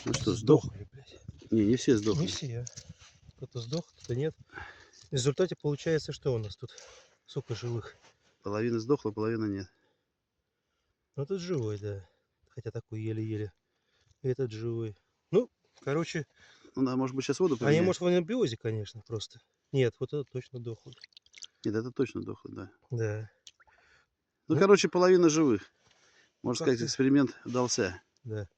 Ну что, сдох? Сдохли, блядь. Не все Не сдохли. все. Кто-то сдох, кто-то нет. В результате получается, что у нас тут? Сколько живых? Половина сдохла, половина нет. Ну тут живой, да. Хотя такой еле-еле. Этот живой. Ну, короче, Ну да, может быть, сейчас воду они, поменять? может, в анабиозе, конечно, просто. Нет, вот это точно дохлый. Нет, это точно дохло, да. Да. Ну, Ну, короче, половина живых. ну Можно сказать, как-то, эксперимент удался. да.